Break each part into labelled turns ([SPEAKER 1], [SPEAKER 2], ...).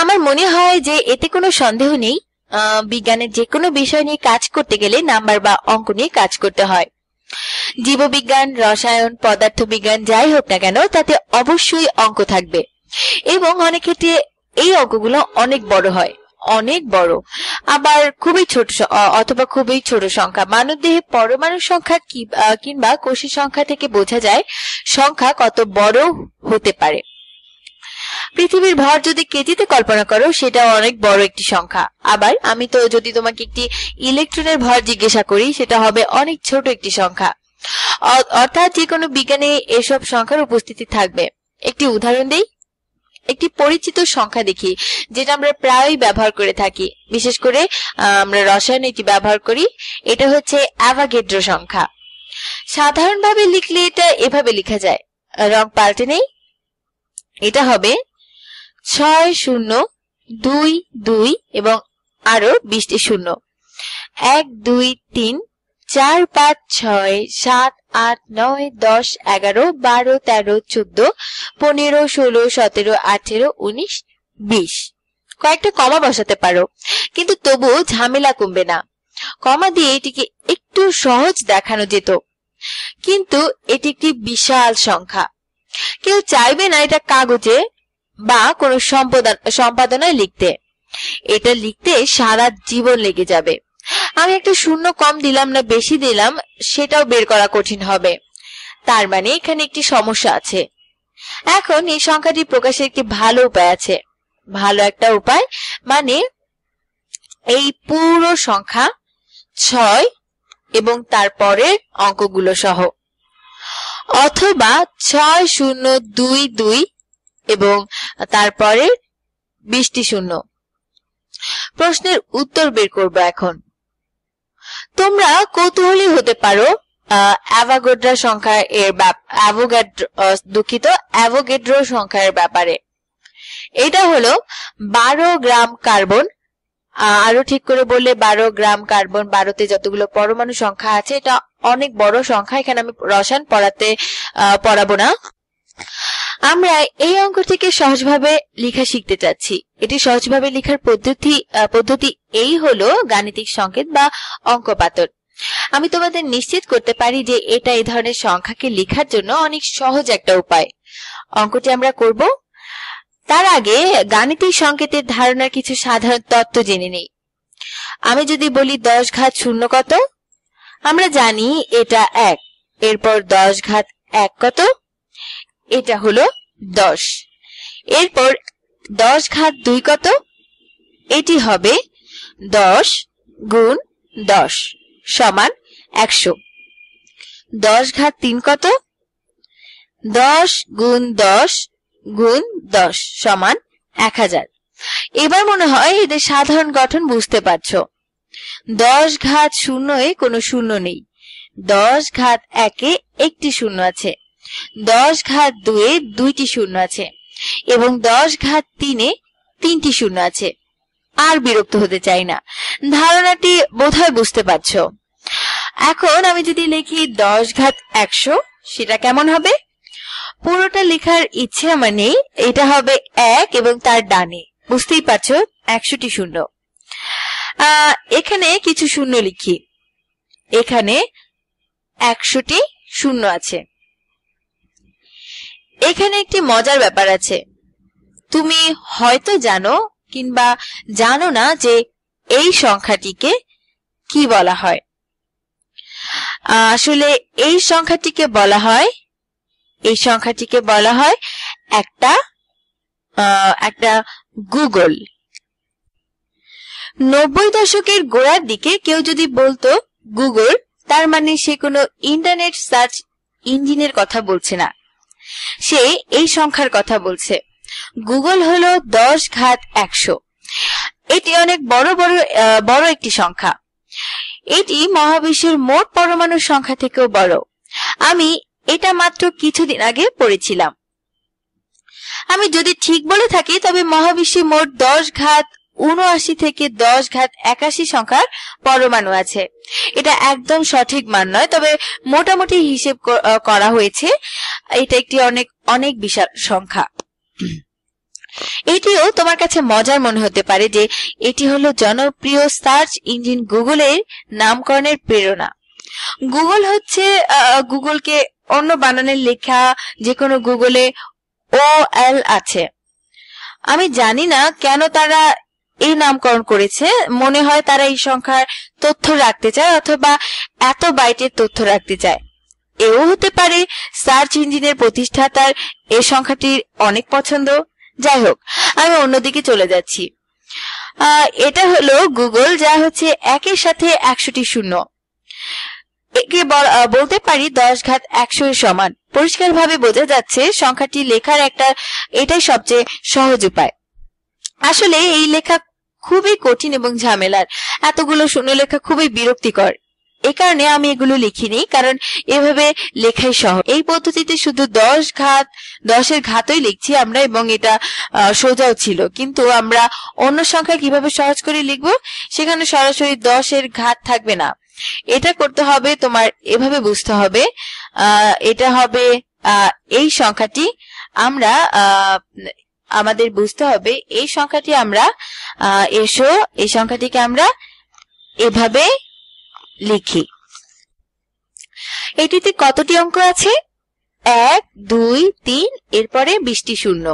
[SPEAKER 1] আমার মনে হয় যে এতে কোনো সন্দেহ নেই, বিজ্ঞানের যে কোনো বিষয় নিয়ে কাজ করতে গেলে নাম্বার বা অঙ্ক নিয়ে কাজ করতে হয়। জীববিজ্ঞান, রসায়ন, পদার্থবিজ্ঞান যাই হোক না কেন, তাতে অবশ্যই অঙ্ক থাকবে এবং অনেক ক্ষেত্রে এই অঙ্কগুলো অনেক বড় হয়, অনেক বড়, আবার খুবই ছোট অথবা খুবই ছোট সংখ্যা। মানবদেহে পরমাণু সংখ্যা কিংবা কোষের সংখ্যা থেকে বোঝা যায় সংখ্যা কত বড় হতে পারে। পৃথিবীর ভর যদি কেজিতে কল্পনা করো, সেটা অনেক বড় একটি সংখ্যা। আবার আমি তো যদি তোমাকে একটি ইলেকট্রনের ভর জিজ্ঞাসা করি, সেটা হবে অনেক ছোট একটি সংখ্যা। অর্থাৎ যে কোনো বিজ্ঞানে এসব সংখ্যার উপস্থিতি থাকবে। একটি উদাহরণ দেই, একটি পরিচিত সংখ্যা দেখি যেটা আমরা প্রায়ই ব্যবহার করে থাকি, বিশেষ করে আমরা রসায়নে এটি ব্যবহার করি। এটা হচ্ছে অ্যাভোগাড্রো সংখ্যা। সাধারণভাবে লিখলে এটা এভাবে লেখা যায়, রং পাল্টে নেই, এটা হবে 6022 এবং আরো 20টি শূন্য। 1 2 3 4 5 6 7 8 9 10 11 12 13 14 15 16 17 18 19 20। কয়েকটা কমা বসাতে পারো, কিন্তু তবুও ঝামেলা কমবে না। কমা দিয়ে এটিকে একটু সহজ দেখানো যেত, কিন্তু এটি একটি বিশাল সংখ্যা। কেউ চাইবে না এটা কাগজে বা কোনো সম্পাদনায় লিখতে। এটা লিখতে সারা জীবন লেগে যাবে। আমি একটা শূন্য কম দিলাম না বেশি দিলাম, সেটাও বের করা কঠিন হবে। তার মানে এখানে একটি সমস্যা আছে। এখন এই সংখ্যাটি প্রকাশের একটি ভালো উপায় আছে। ভালো একটা উপায় মানে এই পুরো সংখ্যা 6 এবং তারপরের অঙ্কগুলো সহ, অথবা 6022 এবং তারপরে 20টি শূন্য। প্রশ্নের উত্তর বের করব এখন। তোমরা কৌতূহলী হতে পারো অ্যাভোগাড্রো সংখ্যার ব্যাপারে। এটা হলো 12 গ্রাম কার্বন, আরো ঠিক করে বললে 12 গ্রাম কার্বন। 12তে যতগুলো পরমাণু সংখ্যা আছে, এটা অনেক বড় সংখ্যা। এখানে আমি রসায়ন পড়াবো না। আমরা এই অঙ্কটিকে সহজভাবে লেখা শিখতে চাচ্ছি। এটি সহজভাবে লেখার পদ্ধতি এই হলো গাণিতিক সংকেত বা অঙ্কপাতন। আমি তোমাদের নিশ্চিত করতে পারি যে এটা এই ধরনের সংখ্যাকে লেখার জন্য অনেক সহজ একটা উপায়। অঙ্কটি আমরা করব, তার আগে গাণিতিক সংকেতের ধারণার কিছু সাধারণ তত্ত্ব জেনে নেই। আমি যদি বলি 10 ঘাত 0 কত, আমরা জানি এটা 1। এরপর 10 ঘাত 1 কত, এটা হলো 10। এরপর 10 ঘাত 2 কত, এটি হবে 10 গুণ 10 সমান 100। 10 ঘাত 3 কত, 10 গুণ 10 গুণ 10 সমান 1000। এবার মনে হয় এদের সাধারণ গঠন বুঝতে পারছো। 10 ঘাত 0-এ কোনো শূন্য নেই, 10 ঘাত 1-এ একটি শূন্য আছে, 10 ঘাত 2-এ 2টি শূন্য আছে এবং 10 ঘাত 3-এ 3টি শূন্য আছে। আর বিরক্ত হতে চাই না, ধারণাটি বোধহয় বুঝতে পারছো। এখন আমি যদি লিখি 10 ঘাত 100, সেটা কেমন হবে? পুরোটা লেখার ইচ্ছে আমার নেই, এটা হবে 1 এবং তার ডানে বুঝতেই পারছো 100টি শূন্য। এখানে কিছু শূন্য লিখি, এখানে 100টি শূন্য আছে। এখানে একটি মজার ব্যাপার আছে। তুমি হয়তো জানো কিংবা জানো না যে এই সংখ্যাটিকে কি বলা হয়। আসলে এই সংখ্যাটিকে বলা হয় একটা গুগল। 90 দশকের গোড়ার দিকে কেউ যদি বলতো গুগল, তার মানে সে কোনো ইন্টারনেট সার্চ ইঞ্জিনের কথা বলছে না, সে এই সংখ্যার কথা বলছে। গুগল হলো 10 ঘাত 100। এটি অনেক বড় একটি সংখ্যা। এটি মহাবিশ্বের মোট পরমাণুর সংখ্যা থেকেও বড়। আমি এটা মাত্র কিছুদিন আগে পড়েছিলাম। আমি যদি ঠিক বলে থাকি তবে মহাবিশ্বে মোট 10 ঘাত 79 থেকে 10 ঘাত 81 সংখ্যার পরমাণু আছে। এটা একদম সঠিক মান নয়, তবে মোটামুটি হিসেব করা হয়েছে। এটা একটি অনেক বিশাল সংখ্যা। এটিও তোমার কাছে মজার মনে হতে পারে যে এটি হলো জনপ্রিয় সার্চ ইঞ্জিন গুগলের নামকরণের প্রেরণা। গুগল হচ্ছে গুগলকে অন্য বানানের লেখা, যে কোনো গুগলে OL আছে। আমি জানি না কেন তারা এই নামকরণ করেছে, মনে হয় তারা এই সংখ্যার তথ্য রাখতে চায় অথবা এত বাইটের তথ্য রাখতে চায়। এও হতে পারে সার্চ ইঞ্জিনের প্রতিষ্ঠাতার এই সংখ্যাটির অনেক পছন্দ। যাই হোক, আমি অন্যদিকে চলে যাচ্ছি। এটা হলো গুগল, যা হচ্ছে 1-এর সাথে 100টি শূন্য। একে বলতে পারি 10 ঘাত 100 এর সমান। পরিষ্কার ভাবে বোঝা যাচ্ছে সংখ্যাটি লেখার এটাই সবচেয়ে সহজ উপায়। আসলে এই লেখা খুবই কঠিন এবং ঝামেলার। এতগুলো শূন্য লেখা খুবই বিরক্তিকর। এই কারণে আমি এগুলো লিখিনি, কারণ এভাবে লেখাই সহজ। এই পদ্ধতিতে শুধু 10 এর ঘাতই লিখছি আমরা, এবং এটা সোজাও ছিল। কিন্তু আমরা অন্য সংখ্যা কিভাবে সহজ করে লিখবো, সেখানে সরাসরি 10 এর ঘাত থাকবে না। এটা করতে হবে তোমার, এভাবে বুঝতে হবে। এটা হবে এই সংখ্যাটি আমরা আমাদের বুঝতে হবে এই সংখ্যাটি আমরা এই সংখ্যাটিকে আমরা এভাবে লিখি। এটিতে কতটি অঙ্ক আছে? 1, 2, 3, এরপরে 20টি শূন্য।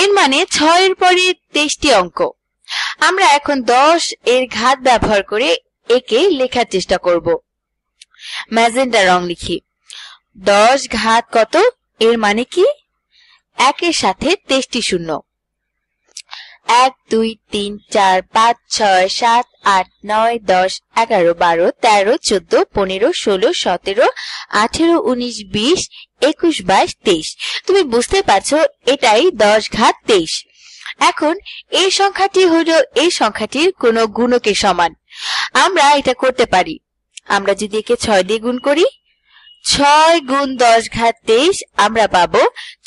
[SPEAKER 1] এর মানে 6 এর পরে 23টি অঙ্ক। আমরা এখন 10 এর ঘাত ব্যবহার করে একে লেখার চেষ্টা করব। ম্যাজেন্টা রং লিখি। 10 ঘাত কত? এর মানে কি? 1 এর সাথে 23টি শূন্য। 1, 2, 3, 4, 5, 6, 7, 8, 9, 10, 11, 12, 13, 14, 15, 16, 17, 18, 19, 20, 21, 22, 23। তুমি বুঝতে পারছো এটাই 10 ঘাত 23। এখন এই সংখ্যাটি হলো এই সংখ্যাটির কোন গুণকের সমান। আমরা এটা করতে পারি। আমরা যদি একে 6 দিয়ে গুণ করি, 6 গুণ 10 ঘাত 23, আমরা পাবো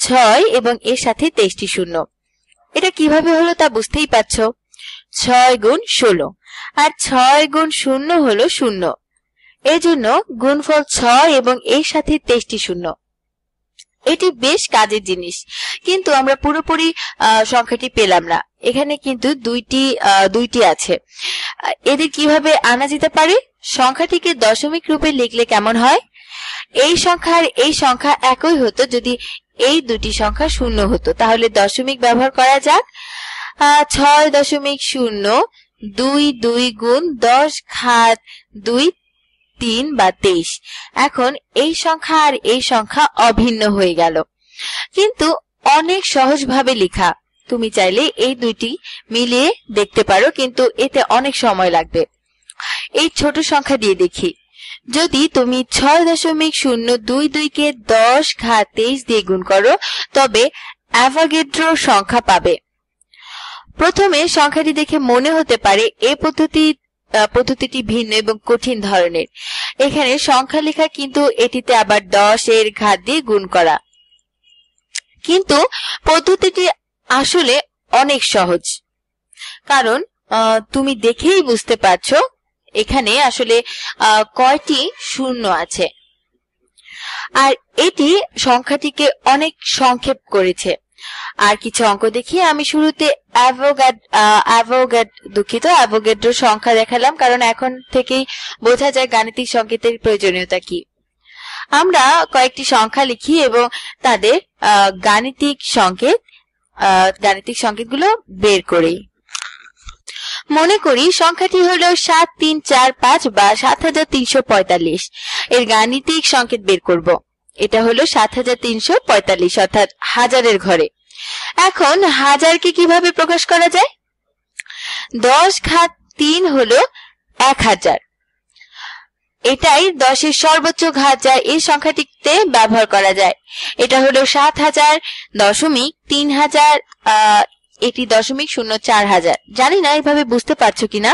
[SPEAKER 1] 6 এবং এর সাথে 23টি শূন্য। এটা কিভাবে হলো তা বুঝতেই পারছো। 6 গুণ 16, আর 6 গুণ 0 হলো 0। এজন্য গুণফল 6 এবং এর সাথে 23টি শূন্য। এটি বেশ কাজের জিনিস, কিন্তু আমরা পুরোপুরি সংখ্যাটি পেলাম না। এখানে কিন্তু দুইটি আছে। এদের কিভাবে আনা যেতে পারে? সংখ্যাটিকে দশমিক রূপে লিখলে কেমন হয়? এই সংখ্যা একই হতো যদি এই দুটি সংখ্যা শূন্য হতো। তাহলে দশমিক ব্যবহার করা যাক। 6.022 গুণ 10 ঘাত 2, 3 বা 23। এখন এই সংখ্যা আর এই সংখ্যা অভিন্ন হয়ে গেল, কিন্তু অনেক সহজভাবে লেখা। তুমি চাইলে এই দুইটি মিলিয়ে দেখতে পারো, কিন্তু এতে অনেক সময় লাগবে। এই ছোট সংখ্যা দিয়ে দেখি। যদি তুমি 6.022 কে 10 ঘাত 23 দিয়ে গুণ করো, তবে অ্যাভোগাড্রো সংখ্যা পাবে। প্রথমে সংখ্যাটি দেখে মনে হতে পারে এই পদ্ধতিটি ভিন্ন এবং কঠিন ধরনের। এখানে সংখ্যা লেখা, কিন্তু এটিতে আবার 10 এর ঘাত দিয়ে গুণ করা। কিন্তু পদ্ধতিটি আসলে অনেক সহজ, কারণ তুমি দেখেই বুঝতে পারছো এখানে আসলে কয়টি শূন্য আছে। আর এটি সংখ্যাটিকে অনেক সংক্ষেপ করেছে। আর কিছু অঙ্ক দেখি। আমি শুরুতে অ্যাভোগাড্রো সংখ্যা দেখালাম, কারণ এখন থেকেই বোঝা যায় গাণিতিক সংকেতের প্রয়োজনীয়তা কি। আমরা কয়েকটি সংখ্যা লিখি এবং তাদের গাণিতিক সংকেতগুলো বের করি। মনে করি সংখ্যাটি হলো 7345 বা 7345। এর গাণিতিক সংকেত বের করব। এটা হলো 7345, অর্থাৎ হাজারের ঘরে। এখন হাজারকে কিভাবে প্রকাশ করা যায়? 10 ঘাত 3 হলো 1000। এটাই 10 এর সর্বোচ্চ ঘাত, যা এই সংখ্যাটিতে ব্যবহার করা যায়। এটা হলো 7000.3000। এটি 0.04,000। জানি না এভাবে বুঝতে পারছো কিনা।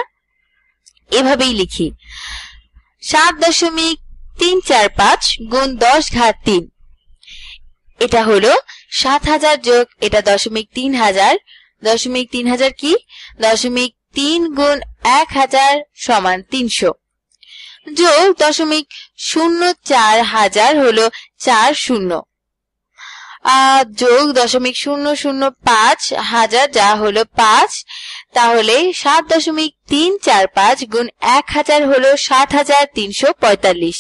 [SPEAKER 1] এভাবেই লিখি। 7.345 গুণ 10 ঘাত 3। এটা হলো 7000 যোগ এটা 0.3000। 0.3000 কি? 0.3 গুণ 1000 সমান 300, যোগ 0.04000 হলো 4 শূন্য। যোগ 0.005 হাজার যা হলো 5, তাহলে 7.345 গুণ 1000 হলো 70345।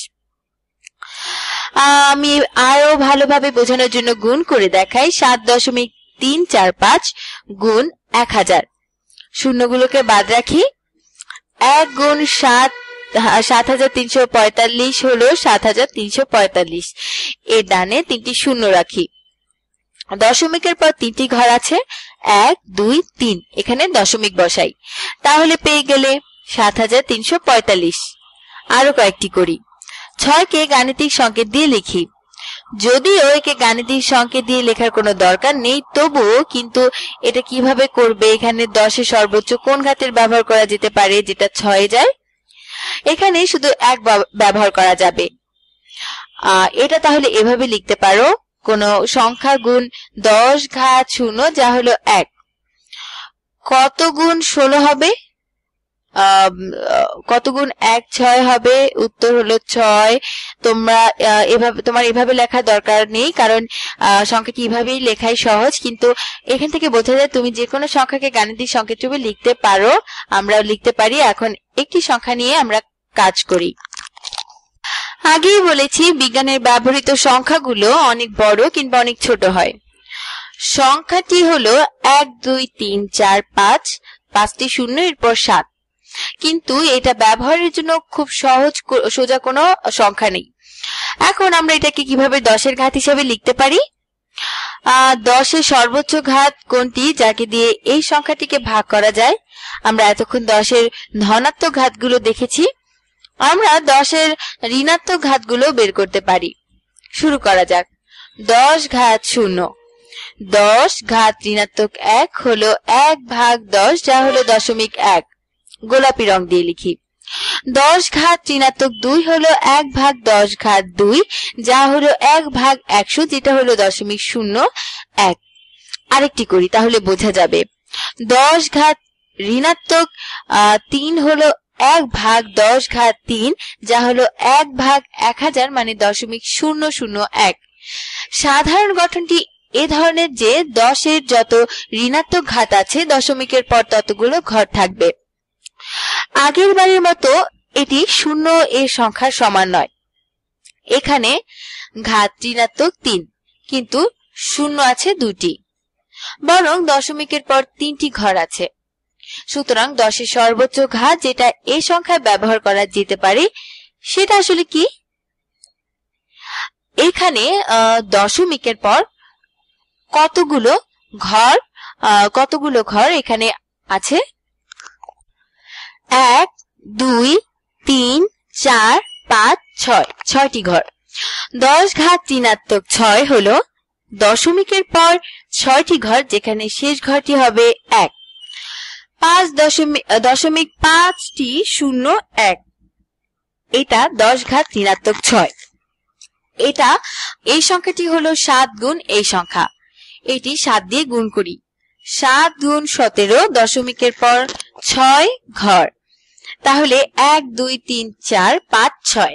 [SPEAKER 1] আমি আরো ভালোভাবে বোঝানোর জন্য গুণ করে দেখাই। 7.345 গুণ 1000, শূন্যগুলোকে বাদ রাখি। 1 গুণ 7345 হলো 7345। এর ডানে 3টি শূন্য রাখি। দশমিকের পর 3টি ঘর আছে, 1 2 3, এখানে দশমিক বসাই, তাহলে পেয়ে গেলে 7345। আরো কয়েকটি করি। 6 কে গাণিতিক সংকেত দিয়ে লিখি। যদিও একে গাণিতিক সংকেত দিয়ে লেখার কোনো দরকার নেই, তবুও কিন্তু এটা কিভাবে করবে, এখানে 10 এর সর্বোচ্চ কোন ঘাতের ব্যবহার করা যেতে পারে যেটা 6 যায়, এখানে শুধু 1 ব্যবহার করা যাবে। এটা তাহলে এভাবে লিখতে পারো, কোন সংখ্যা গুণ 10 ঘাত 0 যা হলো 1, কত গুণ 16 হবে, কত গুণ 1 6 হবে, উত্তর হলো 6। তোমার এভাবে লেখার দরকার নেই, কারণ সংখ্যাটি এভাবেই লেখাই সহজ, কিন্তু এখান থেকে বোঝা যায় তুমি যে কোনো সংখ্যাকে গাণিতিক সংকেত রূপে লিখতে পারো, আমরা লিখতে পারি। এখন একটি সংখ্যা নিয়ে আমরা কাজ করি। আগেই বলেছি বিজ্ঞানের ব্যবহৃত সংখ্যাগুলো অনেক বড় কিংবা অনেক ছোট হয়। সংখ্যাটি হলো 1 2 3 4 5, 5টি শূন্য, এরপর 7, কিন্তু এটা ব্যবহারের জন্য খুব সোজা কোনো সংখ্যা নেই। এখন আমরা এটাকে কিভাবে 10 এর ঘাত হিসেবে লিখতে পারি? 10 এর সর্বোচ্চ ঘাত কোনটি যাকে দিয়ে এই সংখ্যাটিকে ভাগ করা যায়? আমরা এতক্ষণ 10 এর ধনাত্মক ঘাতগুলো দেখেছি, আমরা 10 এর ঋণাত্মক ঘাতগুলো বের করতে পারি। শুরু করা যাক। 10 ঘাত 0, 10 ঘাত ঋণাত্মক 1 হলো 1 ভাগ 10 যা হলো 0.1, গোলাপি রং দিয়ে লিখি। 10 ঘাত ঋণাত্মক 2 হলো 1 ভাগ 10 ঘাত 2 যা হলো 1 ভাগ 100 যেটা হলো 0.01। আরেকটি করি, তাহলে বোঝা যাবে। 10 ঘাত ঋণাত্মক 3 হলো 1 ভাগ 10 ঘাত 3 যা হলো 1 ভাগ 1000 মানে 0.001। সাধারণ গঠনটি এ ধরনের যে 10 এর যত ঋণাত্মক ঘাত আছে দশমিকের পর ততগুলো ঘর থাকবে। আগের বারের মতো এটি 0 এর সংখ্যার সমান নয়, এখানে ঘাত ঋণাত্মক 3 কিন্তু শূন্য আছে 2টি, বরং দশমিকের পর 3টি ঘর আছে। সুতরাং 10 এর সর্বোচ্চ ঘাত যেটা এই সংখ্যায় ব্যবহার করা যেতে পারে সেটা আসলে কি? এখানে দশমিকের পর কতগুলো ঘর এখানে আছে? 1 2 3 4 5 6, 6টি ঘর। 10 ঘাত ঋণাত্মক 6 হলো দশমিকের পর 6টি ঘর, যেখানে শেষ ঘরটি হবে 1। 5.5টি 0 1, এটা 10 ঘাত ঋণাত্মক 6। এই সংখ্যাটি হলো 7 গুণ এই সংখ্যা, এটি 7 দিয়ে গুণ করি। 7 গুণ 17, দশমিকের পর 6 ঘর, তাহলে 1 2 3 4 5 6।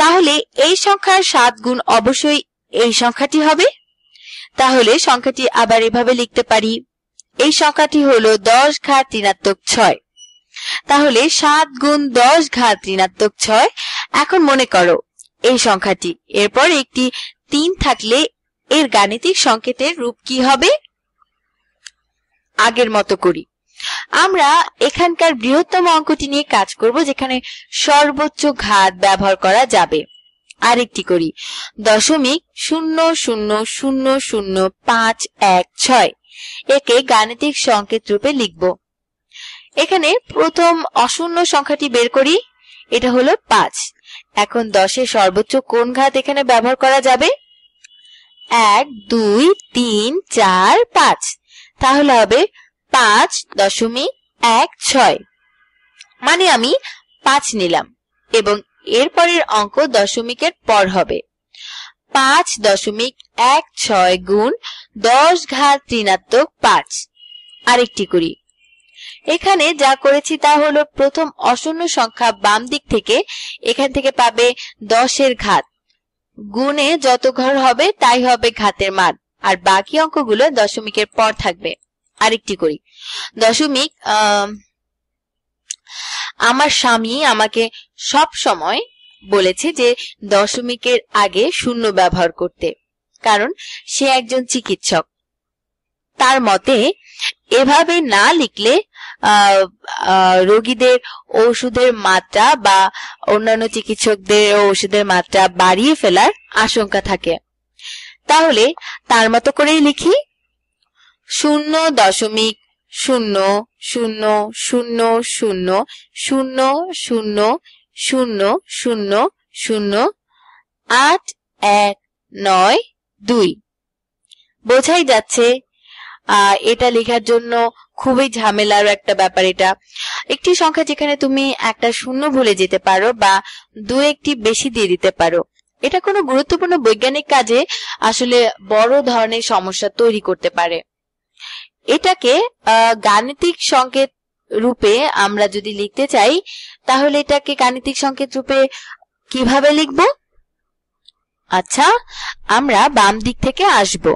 [SPEAKER 1] তাহলে এই সংখ্যার 7 গুণ অবশ্যই এই সংখ্যাটি হবে। তাহলে সংখ্যাটি আবার এভাবে লিখতে পারি, এই সংখ্যাটি হলো 10 ঘাত ঋণাত্মক 6। তাহলে 7 গুণ 10 ঘাত ঋণাত্মক 6। এখন মনে করো এই সংখ্যাটি, এরপর একটি 3 থাকলে এর গাণিতিক সংকেতের রূপ কি হবে? আগের মতো করি। আমরা এখানকার বৃহত্তম অঙ্কটি নিয়ে কাজ করব, যেখানে সর্বোচ্চ ঘাত ব্যবহার করা যাবে। আরেকটি করি, 0.000516, একে গাণিতিক সংকেত রূপে লিখব। এখানে প্রথম অশূন্য সংখ্যাটি বের করি, এটা হলো 5। এখন 10 এর সর্বোচ্চ কোন ঘাত এখানে ব্যবহার করা যাবে? 1 2 3 4 5, তাহলে হবে 5.16, মানে আমি 5 নিলাম এবং এরপরের অঙ্ক দশমিকের পর হবে। 5.16 গুণ 10 ঘাত ঋণাত্মক 5। আরেকটি করি, এখানে যা করেছি তা হলো প্রথম অশূন্য সংখ্যা বাম দিক থেকে, এখান থেকে পাবে 10 এর ঘাত, গুণে যত ঘর হবে তাই হবে ঘাতের মান। আর বাকি অঙ্কগুলো দশমিকের পর থাকবে। আরেকটি করি। দশমিক, আমার স্বামী আমাকে সব সময় বলেছে যে দশমিকের আগে শূন্য ব্যবহার করতে, কারণ সে একজন চিকিৎসক। তার মতে এভাবে না লিখলে রোগীদের ওষুধের মাত্রা বা অন্যান্য চিকিৎসকদের ওষুধের মাত্রা বাড়িয়ে ফেলার আশঙ্কা থাকে। তাহলে তার মতো করেই লিখি 0.000000008192। বোঝাই যাচ্ছে এটা লেখার জন্য খুবই ঝামেলার একটা ব্যাপার। এটা একটি সংখ্যা যেখানে তুমি একটা শূন্য ভুলে যেতে পারো বা দু একটি বেশি দিয়ে দিতে পারো। এটা কোনো গুরুত্বপূর্ণ বৈজ্ঞানিক কাজে আসলে বড় ধরনের সমস্যা তৈরি করতে পারে। এটাকে গাণিতিক সংকেত রূপে আমরা যদি লিখতে চাই, তাহলে এটাকে গাণিতিক সংকেত রূপে কিভাবে লিখব? আচ্ছা, আমরা বাম দিক থেকে আসব।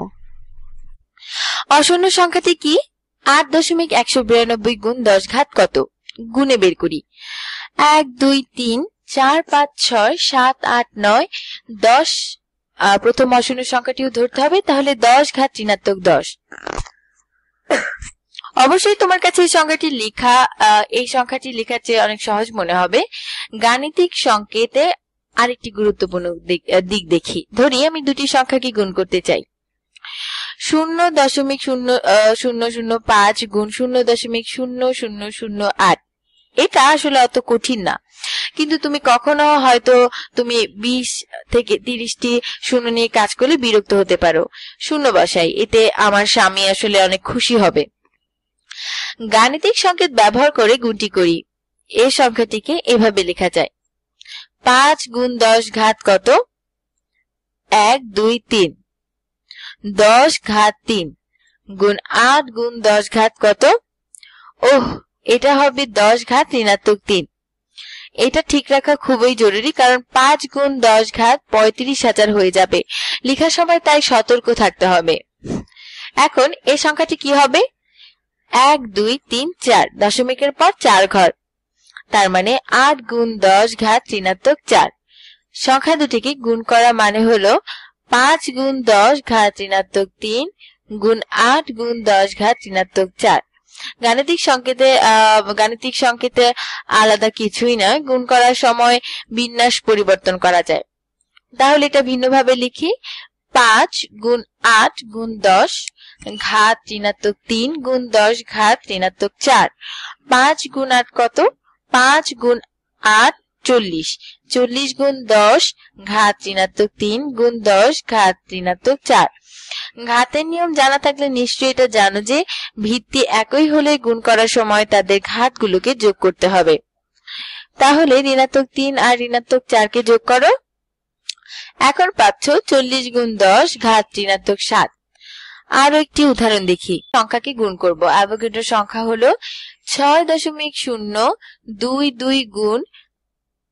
[SPEAKER 1] অশূন্য সংখ্যাটি কি? 8.192 গুণ 10 ঘাত কত? গুণে বের করি। 1 2 3 4 5 6 7 8 9 10। প্রথম অশূন্য সংখ্যাটিও ধরতে হবে, তাহলে 10 ঘাত ঋণাত্মক 10। অবশ্যই তোমার কাছে এই সংখ্যাটি লেখার চেয়ে অনেক সহজ মনে হবে। গাণিতিক সংকেতে আরেকটি গুরুত্বপূর্ণ দিক দেখি। ধরি আমি দুটি সংখ্যাকে গুণ করতে চাই। 0.0005 গুণ 0.0008। এটা আসলে অত কঠিন না, কিন্তু তুমি কখনো হয়তো তুমি 20 থেকে 30টি শূন্য নিয়ে কাজ করলে বিরক্ত হতে পারো। শূন্য বসাই, এতে আমার স্বামী আসলে অনেক খুশি হবে। গাণিতিক সংকেত ব্যবহার করে গুণটি করি। এই সংখ্যাটিকে এভাবে লেখা যায়। 5 গুণ 10 ঘাত কত? 1 2 3। 10 ঘাত 3 গুণ 8 গুণ 10 ঘাত কত? এটা হবে 10 ঘাত ঋণাত্মক 3। এটা ঠিক রাখা খুবই জরুরি, কারণ 5 গুণ 10 ঘাত 35,000 হয়ে যাবে লেখার সময়, তাই সতর্ক থাকতে হবে। এখন এই সংখ্যাটি কি হবে? 1 2 3 4, দশমিকের পর 4 ঘর, তার মানে 8 গুণ 10 ঘাত ঋণাত্মক 4। সংখ্যা দুটিকে গুণ করা মানে হলো 5 গুণ 10 ঘাত ঋণাত্মক 3 গুণ 8 গুণ 10 ঘাত ঋণাত্মক 4। গাণিতিক সংকেতে আলাদা কিছুই নয়, গুণ করার সময় বিন্যাস পরিবর্তন করা যায়। তাহলে এটা ভিন্নভাবে লিখি। 5 গুণ 8 গুণ 10 ঘাত ঋণাত্মক 3 গুণ 10 ঘাত ঋণাত্মক 4। 5 গুণ 8 কত? 5 গুণ 8 40। 40 গুণ 10 ঘাত ঋণাত্মক 3 গুণ 10 ঘাত ঋণাত্মক 4। ঘাতের নিয়ম জানা থাকলে নিশ্চয়ই এটা জানো যে ভিত্তি একই হলে গুণ করার সময় তাদের ঘাতগুলোকে যোগ করতে হবে। তাহলে ঋণাত্মক 3 আর ঋণাত্মক 4 কে যোগ করো। এখন পাচ্ছ 40 গুণ 10 ঘাত ঋণাত্মক 7। আরো একটি উদাহরণ দেখি। সংখ্যাকে গুণ করব। অ্যাভোগাড্রো সংখ্যা হলো 6.022 গুণ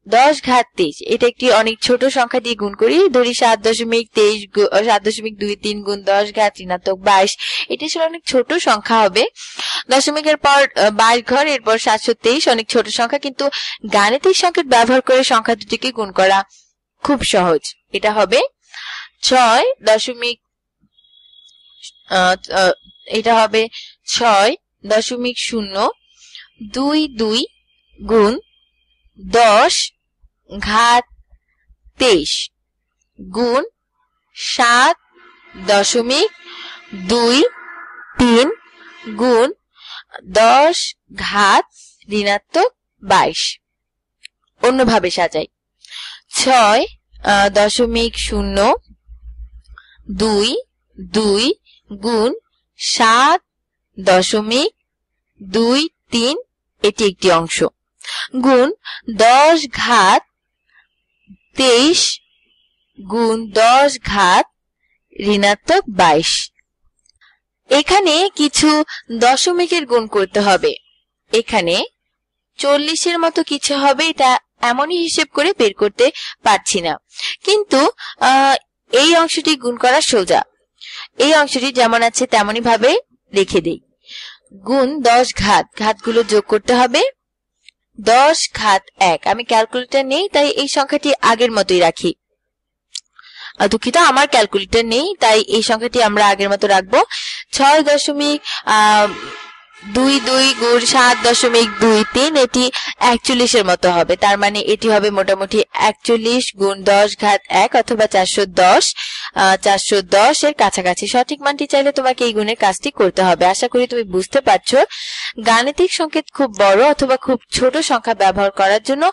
[SPEAKER 1] 10 ঘাত 23। এটা একটি অনেক ছোট সংখ্যা দিয়ে গুণ করি। ধরি 7.23 গুণ 10 ঘাত ঋণাত্মক 22। এটি আসলে অনেক ছোট সংখ্যা হবে। দশমিকের পর 22 ঘর, এরপর 723, অনেক ছোট সংখ্যা, কিন্তু গাণিতিক সংকেত ব্যবহার করে সংখ্যা দুটিকে গুণ করা খুব সহজ। এটা হবে 6.022 গুণ 10 ঘাত 23 গুণ 7.23 গুণ 10 ঘাত ঋণাত্মক 22। অন্যভাবে সাজাই। 6.022 গুণ 7.23, এটি একটি অংশ, গুণ 10 ঘাত 23 গুণ 10 ঘাত ঋণাত্মক 22। এখানে কিছু দশমিকের গুণ করতে হবে। এখানে 40-এর মতো কিছু হবে, এটা এমনই হিসেব করে বের করতে পারছি না, কিন্তু এই অংশটি গুণ করা সোজা। এই অংশটি যেমন আছে তেমনই ভাবে রেখে দেই। গুণ 10 ঘাত, ঘাতগুলো যোগ করতে হবে। 10 ঘাত 1, আমি ক্যালকুলেটর নেই তাই এই সংখ্যাটি আগের মতোই রাখি। দুঃখিত, আমার ক্যালকুলেটর নেই তাই এই সংখ্যাটি আমরা আগের মতো রাখবো। 6.22 গুণ 7.23, এটি 41 এর মতো হবে। তার মানে এটি হবে মোটামুটি 41 গুণ 10 ঘাত 1 অথবা 410 এর কাছাকাছি। সঠিক মানটি চাইলে তোমাকে এই গুণের কাজটি করতে হবে। আশা করি তুমি বুঝতে পারছো গাণিতিক সংকেত খুব বড় অথবা খুব ছোট সংখ্যা ব্যবহার করার জন্য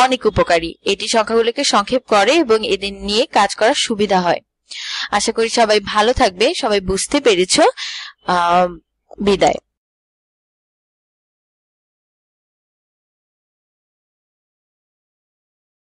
[SPEAKER 1] অনেক উপকারী। এটি সংখ্যাগুলোকে সংক্ষেপ করে এবং এদের নিয়ে কাজ করার সুবিধা হয়। আশা করি সবাই ভালো থাকবে, সবাই বুঝতে পেরেছো। বিদায়।